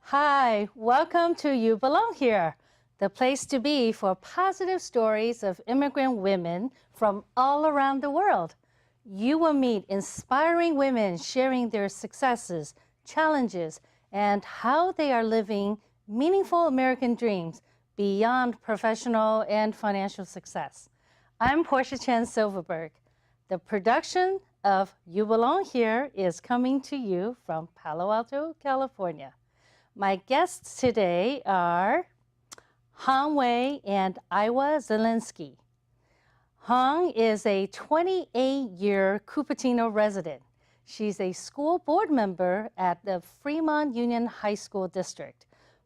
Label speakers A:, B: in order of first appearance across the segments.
A: Hi, welcome to You Belong Here, the place to be for positive stories of immigrant women from all around the world. You will meet inspiring women sharing their successes, challenges, and how they are living meaningful American dreams beyond professional and financial success. I'm Porcia Chen Silverberg. The production of You Belong Here is coming to you from Palo Alto, California. My guests today are Hong Wei and Aiwa Zelinsky. Hong is a 28-year Cupertino resident. She's a school board member at the Fremont Union High School District,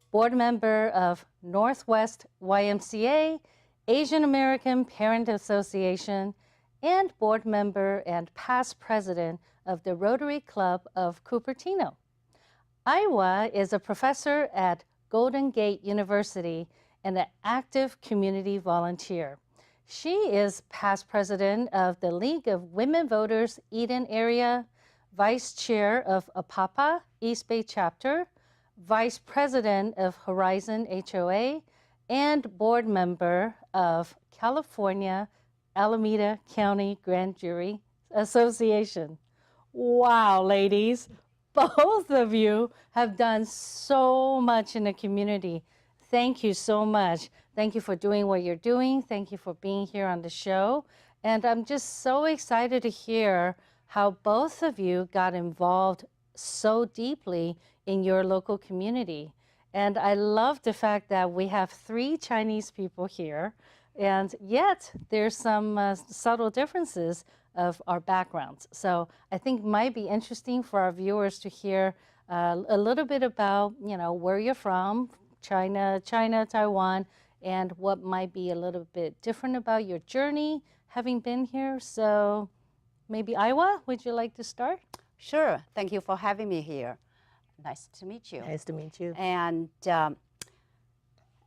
A: board member of Northwest YMCA, Asian American Parent Association, and board member and past president of the Rotary Club of Cupertino. Aiwa is a professor at Golden Gate University and an active community volunteer. She is past president of the League of Women Voters Eden Area, vice chair of APAPA East Bay Chapter, vice president of Horizon HOA, and board member of California Alameda County Grand Jury Association. Wow, ladies. Both of you have done so much in the community. Thank you so much. Thank you for doing what you're doing. Thank you for being here on the show. And I'm just so excited to hear how both of you got involved so deeply in your local community. And I love the fact that we have 3 Chinese people here, and yet there's some subtle differences of our backgrounds. So I think it might be interesting for our viewers to hear a little bit about, where you're from, China, Taiwan, and what might be a little bit different about your journey having been here. So maybe Aiwa, would you like to start?
B: Sure. Thank you for having me here. Nice to meet you.
C: Nice to meet you.
B: And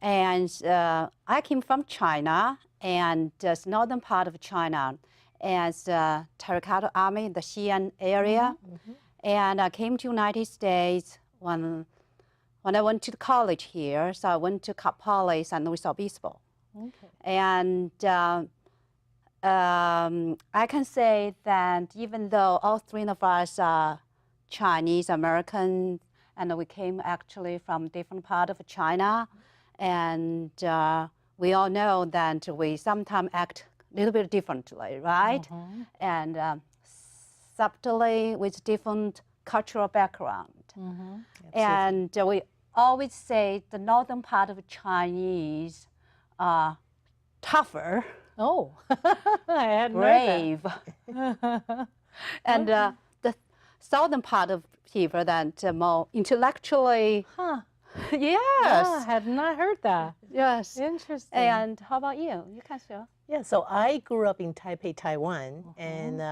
B: I came from China, and the northern part of China, as Terracotta Army in the Xi'an area.
C: Mm-hmm.
B: And I came to United States when I went to college here. So I went to Cal Poly San Luis Obispo.
A: Okay.
B: And I can say that even though all 3 of us are Chinese American, and we came actually from different part of China, and we all know that we sometimes act a little bit differently, right?
A: Mm-hmm.
B: And subtly with different cultural background.
A: Mm-hmm.
B: And we always say the northern part of Chinese are tougher,
A: Oh, I hadn't
B: brave,
A: heard that.
B: and the southern part of people that more intellectually.
A: Huh.
B: Yes.
A: Yeah, I had not heard that.
B: Yes.
A: Interesting.
B: And how about you? You can share.
C: Yeah, so I grew up in Taipei, Taiwan, and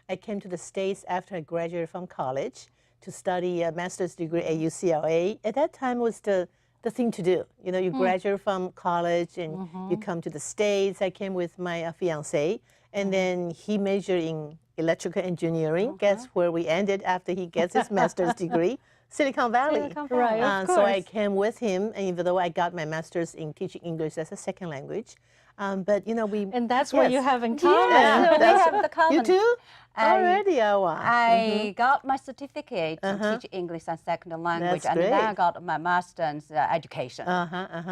C: I came to the States after I graduated from college to study a master's degree at UCLA. At that time, it was the thing to do. You graduate from college and you come to the States. I came with my fiance, and then he majored in electrical engineering. Guess where we ended after he gets his master's degree? Silicon Valley.
B: Silicon Valley.
A: Right, of
C: So I
A: course.
C: came with him, and even though I got my master's in teaching English as a second language, but we.
A: And that's what you
C: yes.
A: have in common.
B: Yes, we
C: That's-
B: have the common.
C: You too?
B: I-
C: Already, Aiwa.
B: I got my certificate to teach English as second language,
C: That's
B: and then I
C: great.
B: got my master's education.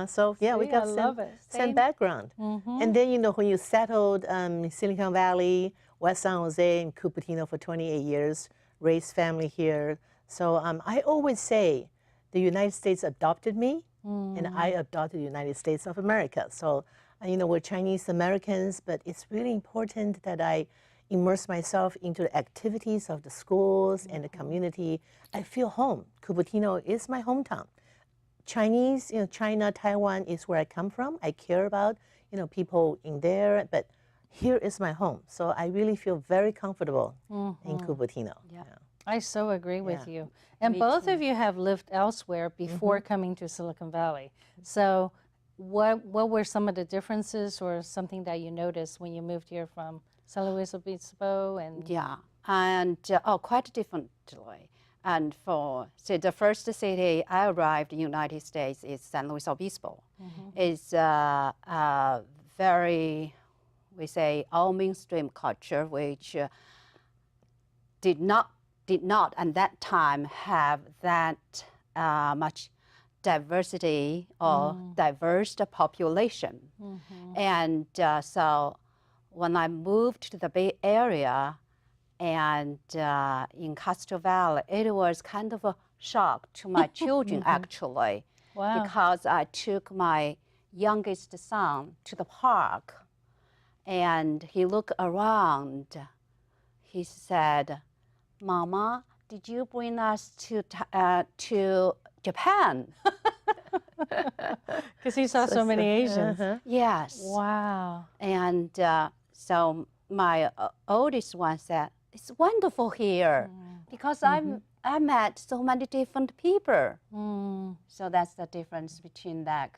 C: So yeah, we
A: See,
C: got
A: I love it.
C: same background. And then when you settled in Silicon Valley, West San Jose, and Cupertino for 28 years, raised family here. So I always say, the United States adopted me, and I adopted the United States of America. So we're Chinese Americans, but it's really important that I immerse myself into the activities of the schools and the community. I feel home. Cupertino is my hometown. Chinese, China, Taiwan is where I come from. I care about, people in there, but here is my home. So I really feel very comfortable in Cupertino.
B: Yeah.
A: I so agree with
C: Yeah.
A: you. And
B: Me
A: both
B: too.
A: of you have lived elsewhere before coming to Silicon Valley. So what were some of the differences or something that you noticed when you moved here from San Luis Obispo? And
B: Yeah, and quite differently. And so the first city I arrived in the United States is San Luis Obispo. It's a very, we say, all mainstream culture, which did not at that time have that much diversity or diverse population. And so when I moved to the Bay Area and in Castro Valley, it was kind of a shock to my children actually, because I took my youngest son to the park and he looked around. He said, "Mama, did you bring us to Japan?"
A: Because he saw so many Asians.
B: Yes.
A: Wow.
B: And so my oldest one said, "It's wonderful here because I met so many different people." So that's the difference between that,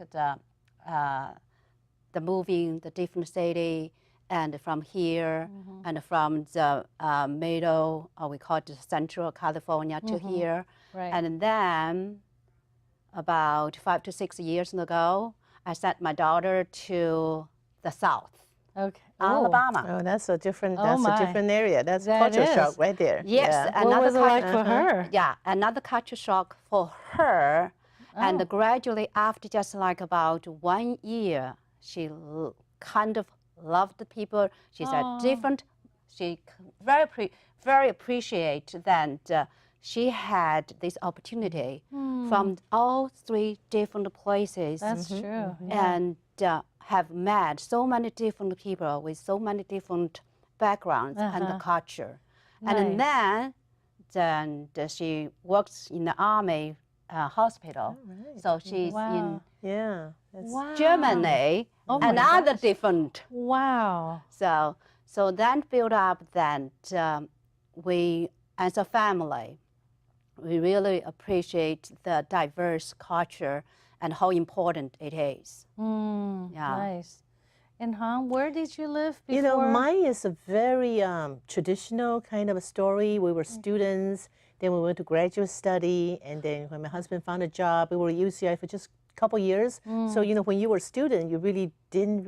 B: the moving, the different city, and from here, and from the middle, or we call it Central California, to here.
A: Right.
B: And then about 5 to 6 years ago, I sent my daughter to the South,
A: Okay.
B: Alabama.
C: Oh, that's a different.
A: Oh,
C: That's
A: my.
C: a different area. That's
A: That
C: culture shock
A: is.
C: right there.
B: Yes,
C: Yeah.
A: What was it like for her?
B: Yeah, another culture shock for her. And gradually, after just like about 1 year, she kind of loved the people. She's a different. She very appreciate that she had this opportunity from all 3 different places.
A: That's true.
B: And have met so many different people with so many different backgrounds and the culture. And then she works in the army hospital. So she's in
C: Yeah. That's
B: Germany and other different.
A: Wow.
B: So then build up that we, as a family, we really appreciate the diverse culture and how important it is.
A: Nice. And Han, where did you live before?
C: You know, mine is a very traditional kind of a story. We were students, then we went to graduate study, and then when my husband found a job, we were at UCI for just a couple years. So, you know, when you were a student, you really didn't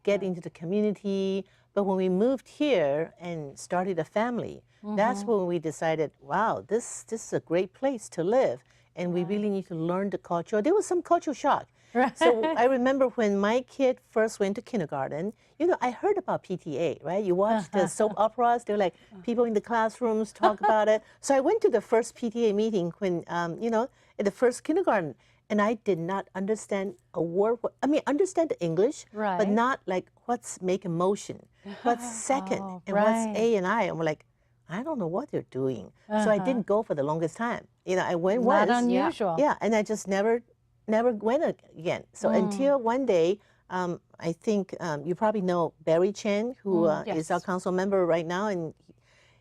C: get into the community. But when we moved here and started a family, that's when we decided, wow, this is a great place to live. And we really need to learn the culture. There was some cultural shock.
A: Right.
C: So I remember when my kid first went to kindergarten, you know, I heard about PTA, right? You watch the soap operas, they're like people in the classrooms talk about it. So I went to the first PTA meeting when, you know, in the first kindergarten, and I did not understand a word. I mean, understand the English, but not like what's make a motion, what's second, and what's A and I. And we're like, I don't know what they're doing. So I didn't go for the longest time. You know, I went once.
A: Not unusual.
C: Yeah, and I just never went again. So until one day, I think you probably know Barry Chen, who is our council member right now, and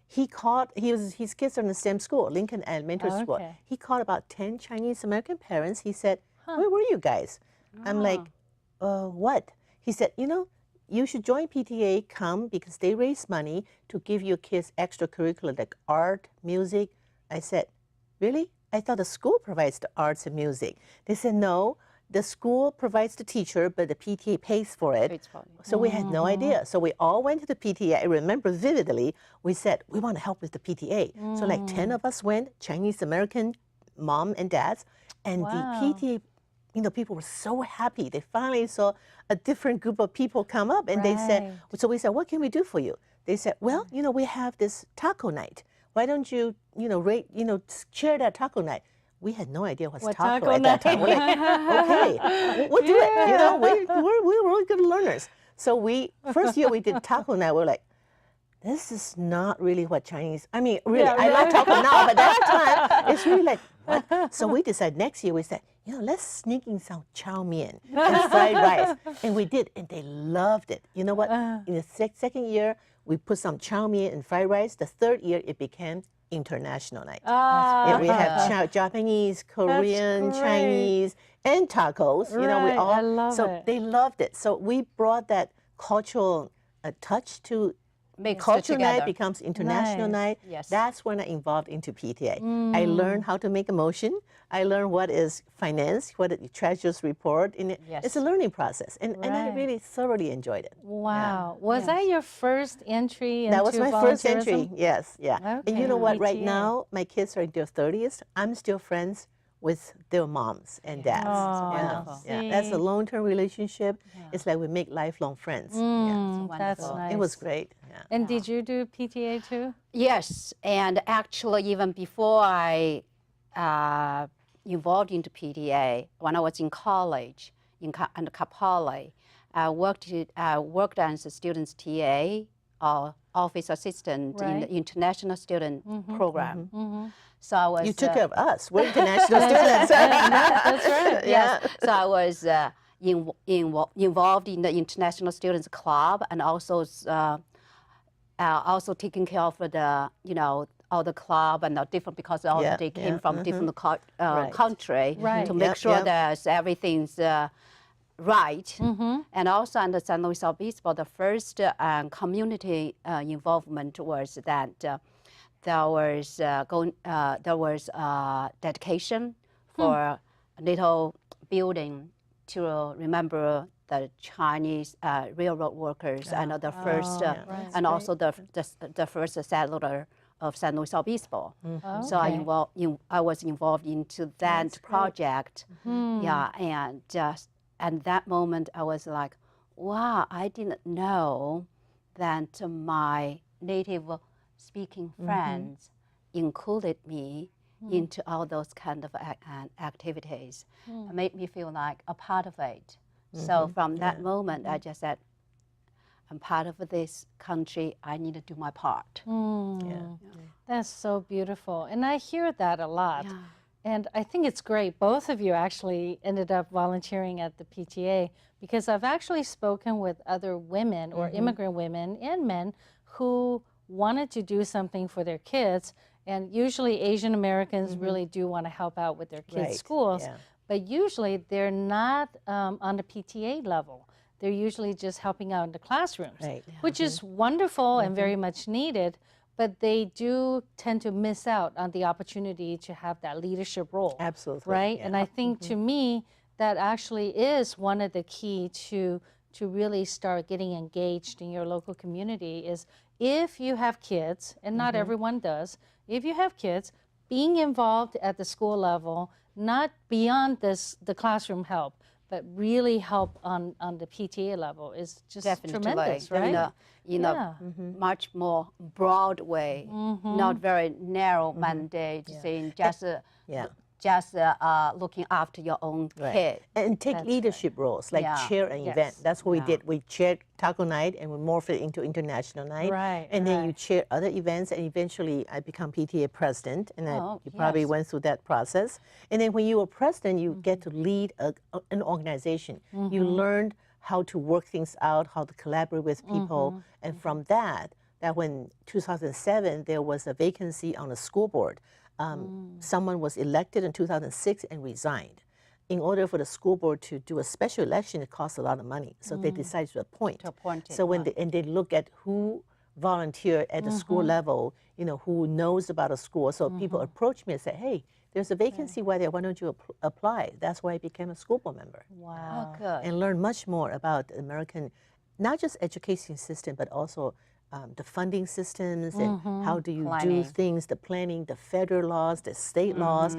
C: his kids are in the same school, Lincoln Elementary School. He called about 10 Chinese American parents. He said, where were you guys? I'm like, what? He said, you know, you should join PTA, come, because they raise money to give your kids extracurricular like art, music. I said, really? I thought the school provides the arts and music. They said, no, the school provides the teacher, but the PTA pays for it. So we had no idea. So we all went to the PTA. I remember vividly, we said, we want to help with the PTA. So like 10 of us went, Chinese American mom and dads, and the PTA, you know, people were so happy. They finally saw a different group of people come up, and they said, so we said, what can we do for you? They said, well, you know, we have this taco night. Why don't you, share that taco night? We had no idea what's taco at that time. We're like, okay, we'll do it. You know, we're really good learners. So first year we did taco night. We're like, this is not really what Chinese. I mean, really, I love taco now, but that time it's really like what? So we decided next year. We said, you know, let's sneak in some chow mein and fried rice, and we did, and they loved it. You know what? In the second year, we put some chow mein and fried rice. The third year, it became international night. We have Japanese, Korean, Chinese, and tacos. You know, we all.
A: I love it.
C: They loved it. So we brought that cultural touch to
B: mixed
C: cultural night
B: together.
C: becomes international
A: Nice.
C: night.
B: Yes.
C: That's when I involved into PTA. I learned how to make a motion. I learned what is finance, what is treasurer's report. And
B: Yes.
C: it's a learning process, and I
A: Right.
C: really thoroughly enjoyed it.
A: Wow. Was
B: Yes.
A: that your first entry into
C: That was my first entry.
A: volunteerism?
C: Yes, yeah. And you know what? Right
A: PTA.
C: now, my kids are in their 30s. I'm still friends with their moms and dads.
A: Oh,
B: wonderful.
C: Yeah. That's a
A: see?
C: long-term relationship. It's like we make lifelong friends.
A: That's
B: wonderful.
A: nice.
C: It was great. Yeah.
A: And did you do PTA too?
B: Yes, and actually even before I involved into PTA, when I was in college in Cal Poly, I worked as a student's TA or office assistant in
A: Right.
B: the international student program. So I was
C: You took care of us. We're international students.
A: That's right.
B: yes. So I was involved in the international students club, and also taking care of the all the club and the different, because all
C: Yeah,
B: they came
C: yeah,
B: from different
C: Right.
B: country
A: Right.
B: to make
C: Yep,
B: sure
C: yep.
B: that everything's right. And also under San Luis Obispo, the first community involvement was that there was dedication for a little building to remember the Chinese railroad workers and the first,
A: right.
B: and also the first settler of San Luis Obispo. So I was involved into that project. Yeah, and at that moment I was like, wow, I didn't know that my native speaking friends included me into all those kind of activities. It made me feel like a part of it. So from that moment, I just said, I'm part of this country. I need to do my part.
A: That's so beautiful. And I hear that a lot.
B: Yeah.
A: And I think it's great. Both of you actually ended up volunteering at the PTA, because I've actually spoken with other women or immigrant women and men who wanted to do something for their kids. And usually Asian Americans really do want to help out with their kids'
C: Right,
A: schools.
C: yeah.
A: But usually they're not on the PTA level. They're usually just helping out in the classrooms,
C: Right.
A: which is wonderful and very much needed. But they do tend to miss out on the opportunity to have that leadership role.
C: Absolutely.
A: Right?
C: yeah.
A: And I think to me, that actually is one of the key to really start getting engaged in your local community is if you have kids, and not everyone does, if you have kids, being involved at the school level, not beyond the classroom help, but really help on the PTA level is just tremendous, right?
B: In a much more broad way, not very narrow mandate, saying just looking after your own kid.
C: And take leadership roles, like chair an event. That's what we did. We chaired Taco Night and we morphed it into International Night.
A: Right,
C: And then you chair other events, and eventually I become PTA president, and you probably went through that process. And then when you were president, you get to lead an organization. You learned how to work things out, how to collaborate with people. And from that when 2007, there was a vacancy on the school board. Someone was elected in 2006 and resigned. In order for the school board to do a special election, it costs a lot of money. So they decided to appoint. So when they look at who volunteered at the school level, who knows about a school. So people approach me and say, hey, there's a vacancy why don't you apply? That's why I became a school board member.
A: Wow.
B: Oh, good.
C: And learn much more about the American, not just education system, but also the funding systems and how do you do things, the planning, the federal laws, the state laws.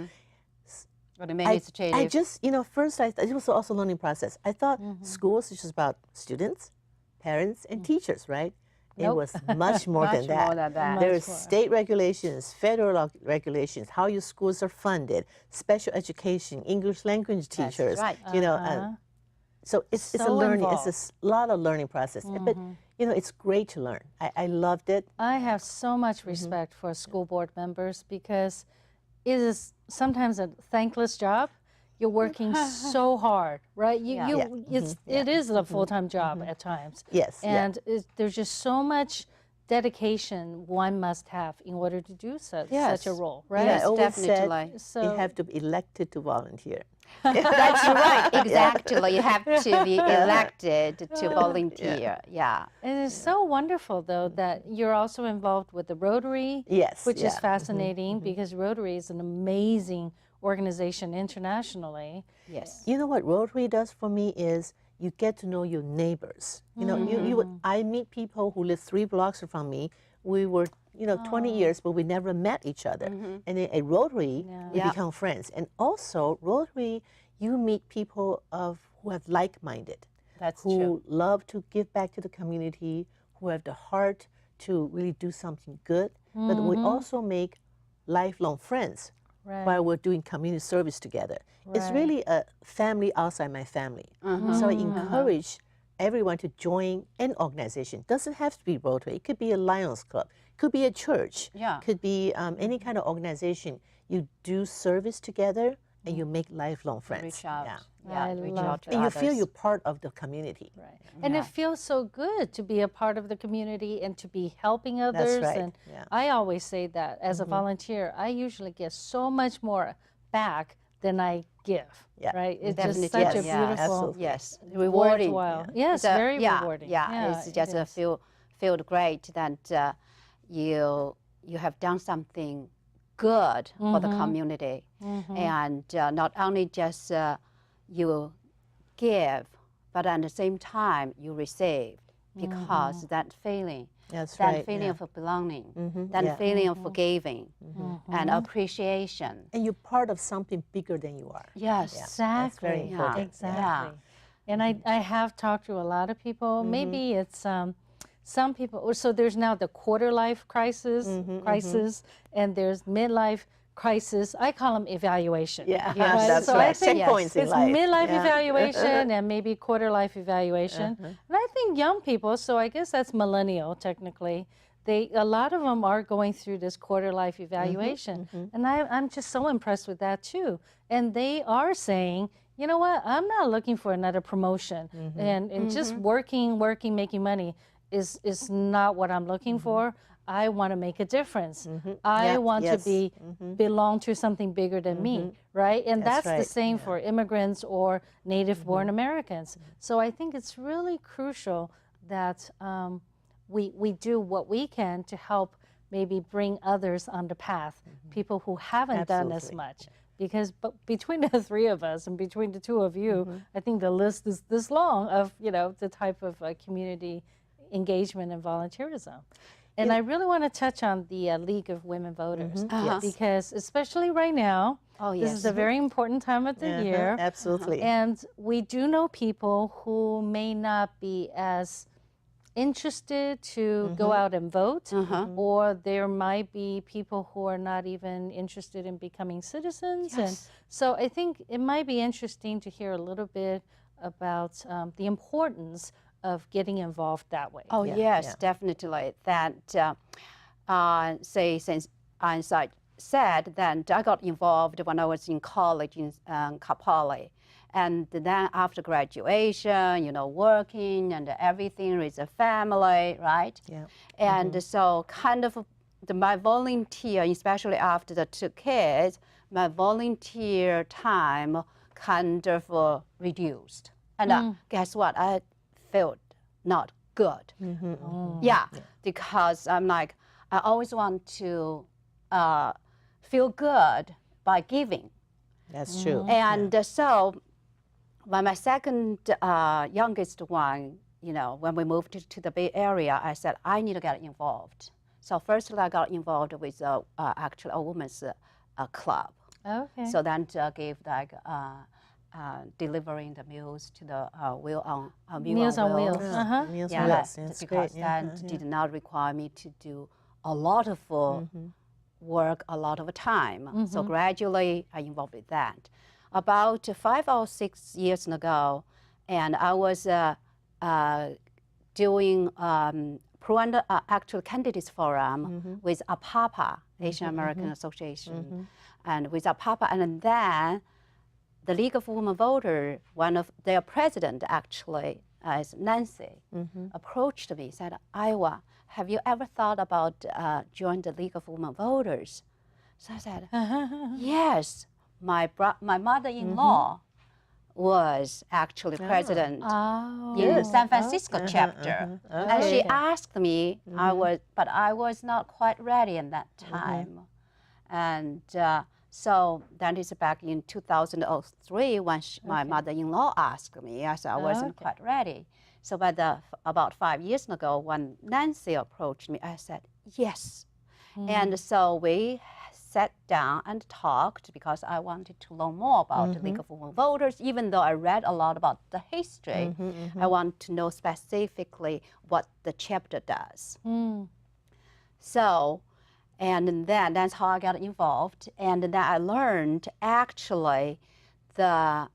B: Or the administrative.
C: I just, first it was also a learning process. I thought schools is just about students, parents, and teachers, right? It was much more than that.
B: more than that.
C: There's state regulations, federal regulations, how your schools are funded, special education, English language teachers.
B: right.
C: So it's a
A: So
C: learning.
A: involved.
C: It's a lot of learning process. But it's great to learn. I loved it.
A: I have so much respect for school board members because it is sometimes a thankless job. You're working so hard, right? It is a full-time job at times.
C: Yes.
A: And there's just so much dedication one must have in order to do such a role, right?
C: I always
B: definitely.
C: said you have to be elected to volunteer.
B: That's right, exactly. You have to be elected to volunteer. Yeah.
A: It is so wonderful, though, that you're also involved with the Rotary,
C: Yes,
A: which is
C: yeah.
A: fascinating because Rotary is an amazing organization internationally.
B: Yes.
C: You know what Rotary does for me is you get to know your neighbors. You know, I meet people who live 3 blocks from me. We were, 20 years, but we never met each other. And then at Rotary, we become friends. And also, Rotary, you meet people who have like-minded,
B: That's
C: who
B: true.
C: love to give back to the community, who have the heart to really do something good. But we also make lifelong friends while we're doing community service together. It's really a family outside my family. So I encourage everyone to join an organization. Doesn't have to be Rotary. It could be a Lions Club. Could be a church. Could be any kind of organization. You do service together and you make lifelong friends.
B: Reach out.
A: I
B: reach
A: love
B: out to
C: And you
B: others.
C: feel you're part of the community.
A: Right. And it feels so good to be a part of the community and to be helping others.
C: right,
A: And
C: yeah.
A: I always say that as a volunteer, I usually get so much more back than I give.
C: Yeah.
A: Right? It's
B: Definitely,
A: just such a
C: yes,
A: beautiful,
C: absolutely.
B: Yes, rewarding.
A: worthwhile. Yes,
B: It's a-
A: very
B: yeah,
A: rewarding.
B: Yeah, it's
A: it
B: just
A: is.
B: feel great that you have done something good for the community, and not only just you give, but at the same time you receive, because that feeling,
C: That's
B: that
C: right.
B: feeling
C: yeah.
B: of belonging,
C: yeah.
B: that feeling of forgiving and appreciation.
C: And you're part of something bigger than you are.
B: Yes.
A: Exactly.
C: very important.
A: Exactly. And I have talked to a lot of people. Maybe it's some people. So there's now the quarter life crisis, and there's midlife crisis. I call them evaluation.
C: Yeah,
B: Yes.
C: that's
A: So
C: right.
A: I think
C: Checkpoints in
A: it's
C: life.
A: midlife
C: Yeah.
A: evaluation and maybe quarter life evaluation. And I think young people, so I guess that's millennial technically, a lot of them are going through this quarter life evaluation. And I'm just so impressed with that too. And they are saying, you know what, I'm not looking for another promotion. And just working, making money is not what I'm looking for. I want to make a difference. I want to belong to something bigger than me, right? And that's the
C: right,
A: same for immigrants or native-born Americans. So I think it's really crucial that we do what we can to help maybe bring others on the path, people who haven't done as
C: Absolutely.
A: much. Because between the 3 of us and between the 2 of you, I think the list is this long of the type of community engagement and volunteerism. And I really want to touch on the League of Women Voters because especially right now, this is a very important time of the year.
C: Absolutely.
A: And we do know people who may not be as interested to go out and vote, or there might be people who are not even interested in becoming citizens. And so I think it might be interesting to hear a little bit about the importance of getting involved that way.
B: Oh, yes, definitely. That, since I said that I got involved when I was in college in Cal Poly. And then after graduation, working and everything with a family, right?
C: Yeah.
B: And so kind of my volunteer, especially after the 2 kids, my volunteer time kind of reduced. And guess what? I felt not good. Yeah, because I'm like, I always want to feel good by giving.
C: That's true.
B: And so when my second youngest one, when we moved to the Bay Area, I said, I need to get involved. So first I got involved with actually a women's club.
A: Okay.
B: So then gave like delivering the meals to the
A: Meals on Wheels.
C: Meals
B: Yeah,
C: on Wheels.
B: that's
C: That's
B: because
C: great.
B: that did not require me to do a lot of work, a lot of time. So gradually I involved with that. About 5 or 6 years ago, and I was doing actual candidates forum with APAPA, Asian American Association, and with APAPA, and then the League of Women Voters, one of their president actually, is Nancy, approached me, said, Aiwa, have you ever thought about joining the League of Women Voters? So I said, yes, my mother-in-law was actually president in San Francisco chapter. And she asked me, but I was not quite ready at that time. And so that is back in 2003 when my mother-in-law asked me. I said I wasn't quite ready. So about 5 years ago, when Nancy approached me, I said, yes. And so we sat down and talked because I wanted to learn more about the League of Women Voters. Even though I read a lot about the history, I want to know specifically what the chapter does. So, and then that's how I got involved. And then I learned actually the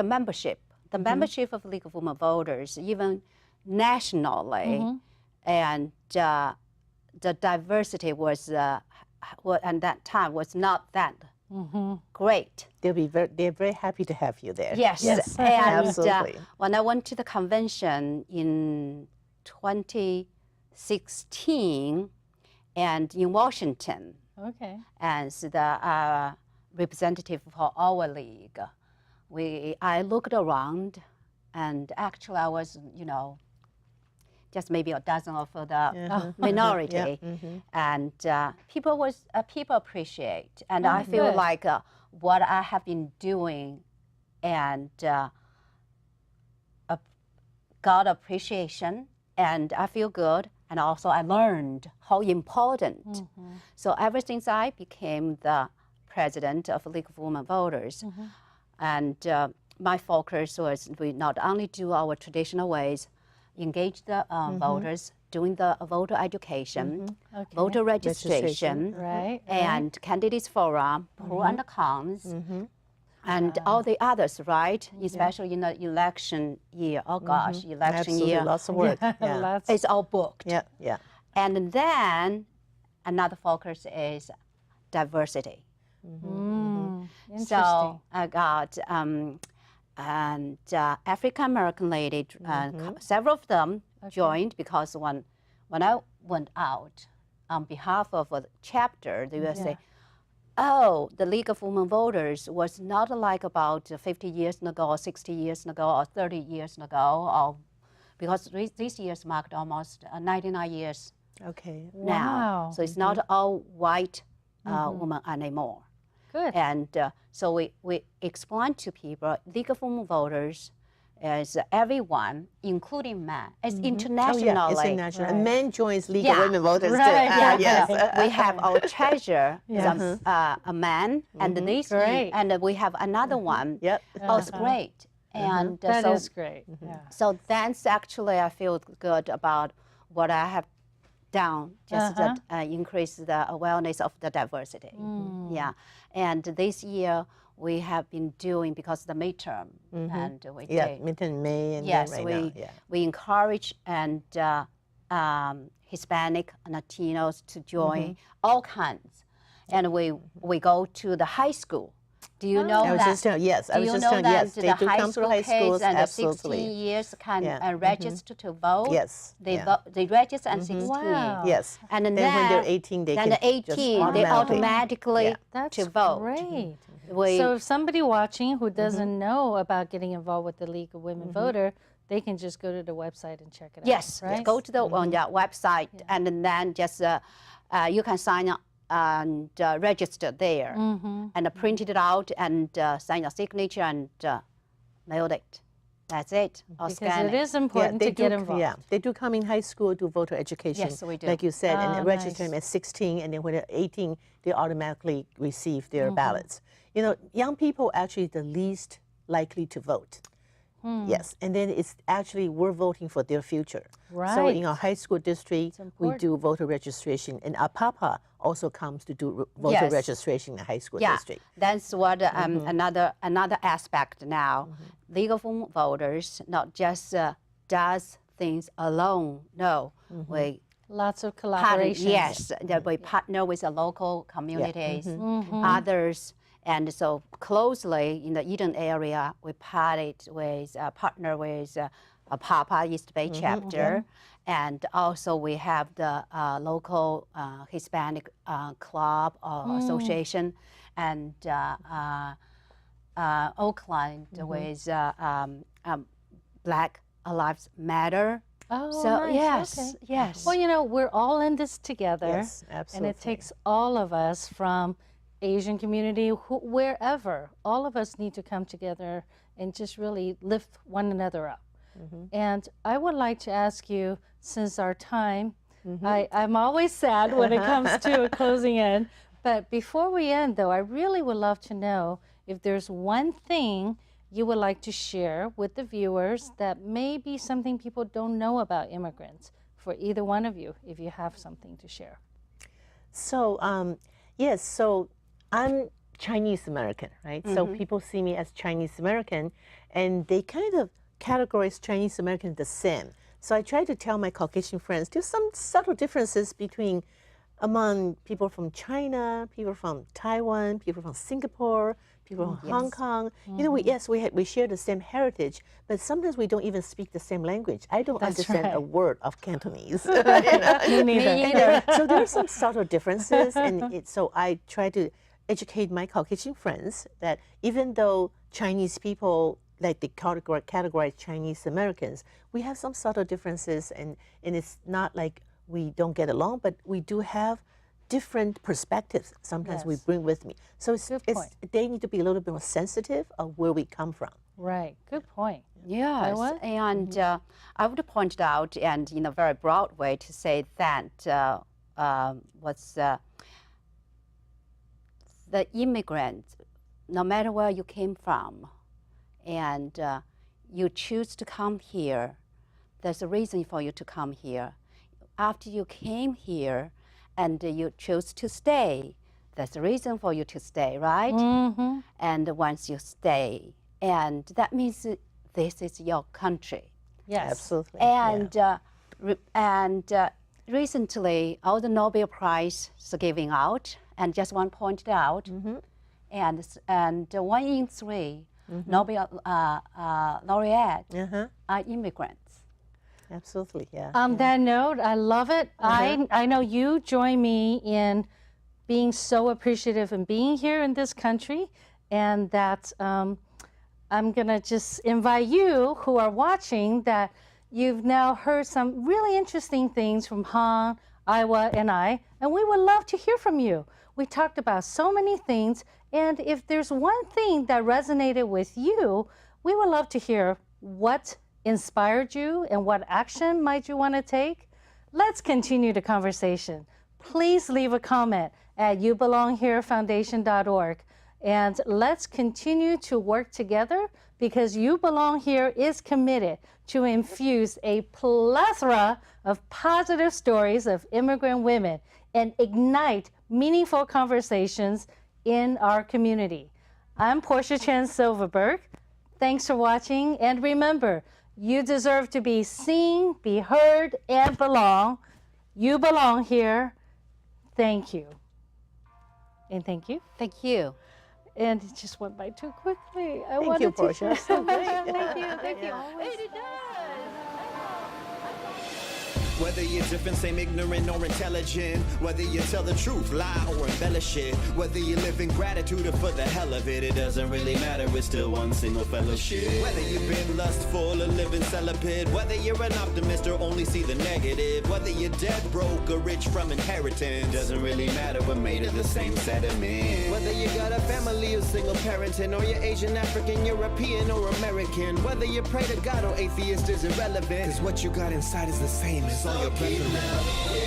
B: membership. The membership of League of Women Voters, even nationally, and the diversity was, at that time, was not that great.
C: They're very happy to have you there.
B: Yes, and
C: absolutely.
B: When I went to the convention in 2016, and in Washington, as the representative for our league, I looked around, and actually I was, just maybe a dozen of the minority, and people appreciate, and I feel like what I have been doing, and got appreciation, and I feel good, and also I learned how important. So ever since I became the president of League of Women Voters, and my focus was we not only do our traditional ways, engage the voters, doing the voter education, voter registration, and candidates forum, pro and cons, and all the others, right? Especially in the election year. Oh gosh, election
C: Absolutely.
B: year.
C: Lots of work.
B: It's all booked.
C: Yeah.
B: And then another focus is diversity. So I got African American lady, several of them joined because when I went out on behalf of a chapter, they would say, oh, the League of Women Voters was not like about 50 years ago or 60 years ago or 30 years ago, or, because these years marked almost 99 years now. So it's not all white women anymore.
A: Good.
B: And so we explain to people, League of Women Voters is everyone, including men. It's internationally.
C: Oh, yeah, it's international. And men joins League of Women Voters too.
B: Yes. We have our treasurer, a man, and this, and we have another one. Oh, it's great. And
A: that is great.
B: So that's actually, I feel good about what I have done, just to increase the awareness of the diversity. And this year we have been doing, because the midterm, and we did.
C: Midterm May, and
B: yes,
C: right now.
B: We encourage and Hispanic, Latinos to join all kinds, and we go to the high school. Do you know that?
C: Yes, I was just telling you, yes, they do come through high schools,
B: and
C: absolutely.
B: 16 years can register to vote.
C: Yes.
B: They register at 16.
A: Wow.
C: Yes.
B: And then
C: when they're 18, they can just
B: they automatically
A: That's
B: to vote.
A: Great. So if somebody watching who doesn't know about getting involved with the League of Women Voter, they can just go to the website and check it out.
B: Yes,
A: right?
B: go to the website, and then just you can sign up and register there, and print it out and sign your signature and mail it. That's it. Or
A: because
B: scan
A: it is important to get involved.
C: Yeah, they do come in high school, do voter education.
B: Yes, we do.
C: Like you said, and register
A: nice.
C: them at 16, and then when they're 18, they automatically receive their ballots. Young people are actually the least likely to vote. Yes, and then it's actually we're voting for their future.
A: Right.
C: So in our high school district, we do voter registration, and our papa also comes to do voter registration in the high school district.
B: That's what another aspect now. League of Women Voters not just does things alone. No, we
A: lots of collaboration.
B: Yes, that we partner with the local communities, others. And so closely in the Eden area, we partner with Papa East Bay chapter, And also we have the local Hispanic club or association, and Oakland with Black Lives Matter.
A: Oh,
B: So
A: nice.
B: yes,
A: Okay.
B: yes.
A: Well, you know, we're all in this together.
C: Yes,
A: And
C: absolutely.
A: it takes all of us from Asian community, wherever, all of us need to come together and just really lift one another up. And I would like to ask you, since our time, I'm always sad when it comes to a closing in, but before we end though, I really would love to know if there's one thing you would like to share with the viewers that may be something people don't know about immigrants, for either one of you, if you have something to share.
C: So, yes, so I'm Chinese American, right? So people see me as Chinese American, and they kind of categorize Chinese American the same. So I try to tell my Caucasian friends there's some subtle differences among people from China, people from Taiwan, people from Singapore, people from Hong Kong. You know, we share the same heritage, but sometimes we don't even speak the same language. I don't understand a word of Cantonese. You know?
A: Me neither.
C: So there are some subtle differences, and so I try to educate my Caucasian friends that even though Chinese people, like they categorize Chinese Americans, we have some subtle differences, and it's not like we don't get along, but we do have different perspectives sometimes we bring with me. So they need to be a little bit more sensitive of where we come from.
A: Right, good point.
B: Yes,
A: Aiwa?
B: and I would point out, and in a very broad way, to say that the immigrant, no matter where you came from, and you choose to come here, there's a reason for you to come here. After you came here and you chose to stay, there's a reason for you to stay, right? And once you stay, and that means this is your country.
A: Yes.
C: Absolutely.
B: And recently, all the Nobel Prize are giving out, and just want to point it out, and 1 in 3 Nobel laureate are immigrants.
C: Absolutely, yeah.
A: On that note, I love it. I know you join me in being so appreciative and being here in this country, and that I'm gonna just invite you who are watching that you've now heard some really interesting things from Han, Aiwa, and I, and we would love to hear from you. We talked about so many things, and if there's one thing that resonated with you, we would love to hear what inspired you and what action might you want to take. Let's continue the conversation. Please leave a comment at youbelongherefoundation.org, and let's continue to work together, because You Belong Here is committed to infuse a plethora of positive stories of immigrant women and ignite meaningful conversations in our community. I'm Porcia Chen Silverberg. Thanks for watching, and remember, you deserve to be seen, be heard, and belong. You belong here. Thank you. And thank you.
B: Thank you.
A: And it just went by too quickly.
C: Thank you, Portia.
A: So great. Thank you. Thank you.
D: Whether you're different, same ignorant or intelligent, whether you tell the truth, lie or embellish it, whether you live in gratitude or for the hell of it, it doesn't really matter, it's still one single fellowship. Whether you've been lustful or living celibate, whether you're an optimist or only see the negative, whether you're dead broke or rich from inheritance, doesn't really matter, we're made of the same sediment. Whether you got a family or single parenting, or you're Asian, African, European or American, whether you pray to God or atheist is irrelevant, cause what you got inside is the same as all your preference.